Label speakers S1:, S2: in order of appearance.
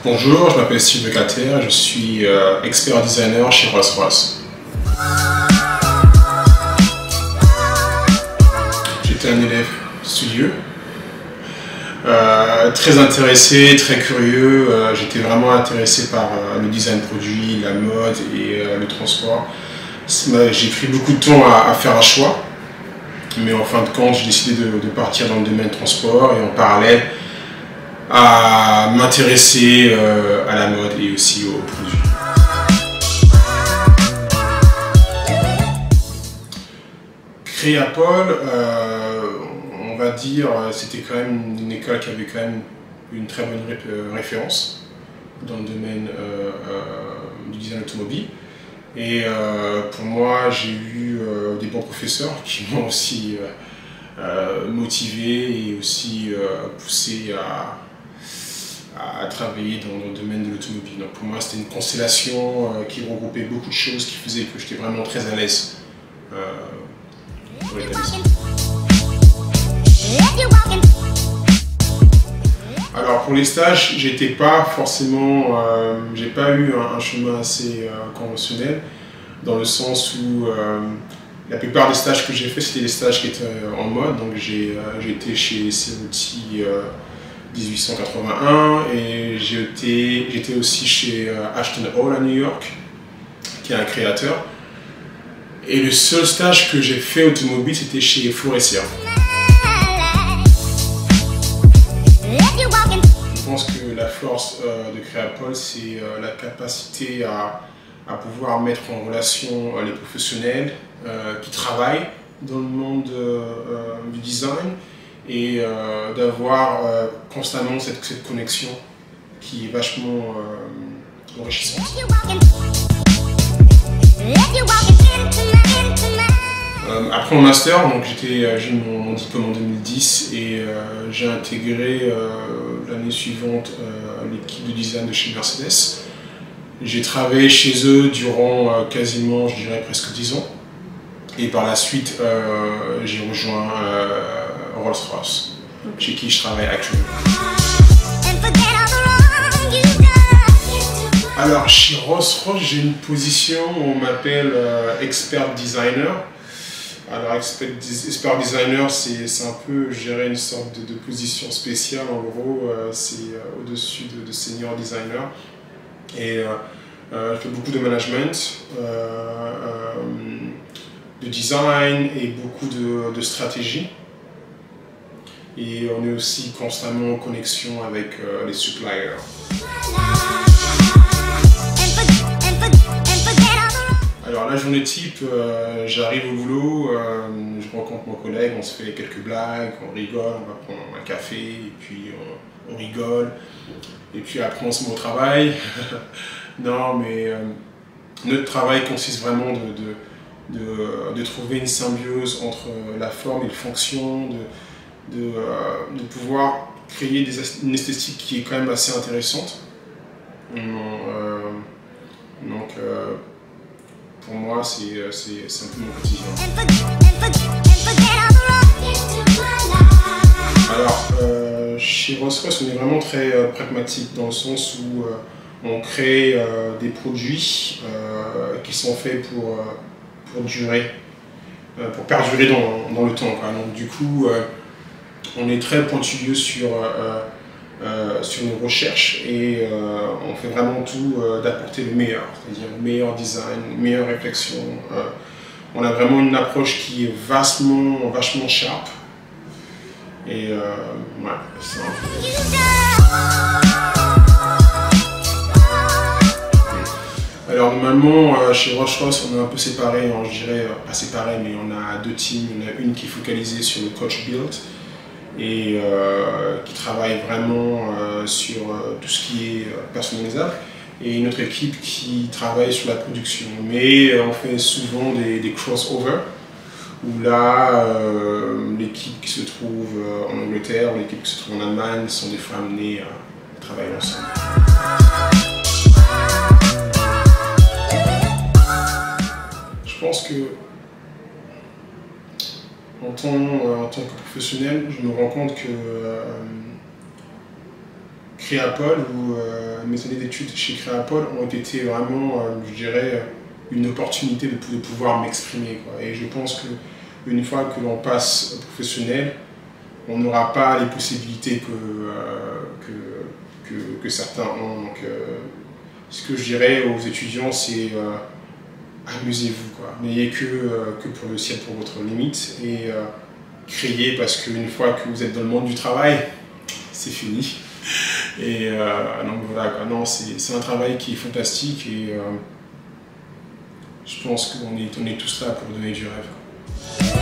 S1: Bonjour, je m'appelle Sylvain Cater, je suis expert designer chez Rolls-Royce. J'étais un élève studieux, très intéressé, très curieux. J'étais vraiment intéressé par le design produit, la mode et le transport. J'ai pris beaucoup de temps à faire un choix, mais en fin de compte, j'ai décidé de partir dans le domaine transport et en parallèle à m'intéresser à la mode et aussi aux produits. Créapol, on va dire, c'était quand même une école qui avait quand même une très bonne référence dans le domaine du design automobile. Et pour moi, j'ai eu des bons professeurs qui m'ont aussi motivé et aussi poussé à travailler dans le domaine de l'automobile. Donc pour moi, c'était une constellation qui regroupait beaucoup de choses qui faisait que j'étais vraiment très à l'aise pour l'établissement. Alors pour les stages, j'étais pas forcément, j'ai pas eu un chemin assez conventionnel, dans le sens où la plupart des stages que j'ai fait, c'était des stages qui étaient en mode. Donc j'ai été chez Cerutti 1881 et j'étais aussi chez Ashton Hall à New York, qui est un créateur. Et le seul stage que j'ai fait automobile, c'était chez Faurecia. Je pense que la force de Créapol, c'est la capacité à pouvoir mettre en relation les professionnels qui travaillent dans le monde du design et d'avoir constamment cette connexion qui est vachement enrichissante. Après mon master, donc j'ai eu mon diplôme en 2010 et j'ai intégré l'année suivante l'équipe de design de chez Mercedes. J'ai travaillé chez eux durant quasiment, je dirais, presque 10 ans. Et par la suite, j'ai rejoint Rolls-Royce, chez qui je travaille actuellement. Alors, chez Rolls-Royce, j'ai une position où on m'appelle expert designer. Alors, expert designer, c'est un peu, je dirais, une sorte de position spéciale. En gros, c'est au-dessus de senior designer. Et je fais beaucoup de management, de design et beaucoup de stratégie. Et on est aussi constamment en connexion avec les suppliers. Alors la journée type, j'arrive au boulot, je rencontre mon collègue, on se fait quelques blagues, on rigole, on va prendre un café et puis on rigole. Et puis après on se met au travail. Non mais notre travail consiste vraiment de trouver une symbiose entre la forme et la fonction, de pouvoir créer une esthétique qui est quand même assez intéressante. Donc pour moi, c'est un peu mon quotidien. Alors, chez Rolls-Royce, on est vraiment très pragmatique dans le sens où on crée des produits qui sont faits pour durer, pour perdurer dans le temps, quoi. Donc du coup, on est très pointilleux sur nos recherches et on fait vraiment tout d'apporter le meilleur, c'est-à-dire le meilleur design, une meilleure réflexion. On a vraiment une approche qui est vachement sharp et ouais, c'est un peu... Alors normalement chez Rolls-Royce on est un peu séparés, je dirais pas séparés, mais on a deux teams. On a une qui est focalisée sur le coach build et qui travaille vraiment sur tout ce qui est personnalisable, et une autre équipe qui travaille sur la production. Mais on fait souvent des crossovers, où là, l'équipe qui se trouve en Angleterre, l'équipe qui se trouve en Allemagne sont des fois amenées à travailler ensemble. Je pense que en tant que professionnel, je me rends compte que Créapol ou mes années d'études chez Créapol ont été vraiment, je dirais, une opportunité de pouvoir m'exprimer. Et je pense qu'une fois que l'on passe au professionnel, on n'aura pas les possibilités que certains ont. Donc, ce que je dirais aux étudiants, c'est amusez-vous. N'ayez que pour le ciel pour votre limite et créez, parce qu'une fois que vous êtes dans le monde du travail, c'est fini. Et donc voilà, c'est un travail qui est fantastique et je pense qu'on est tous là pour donner du rêve.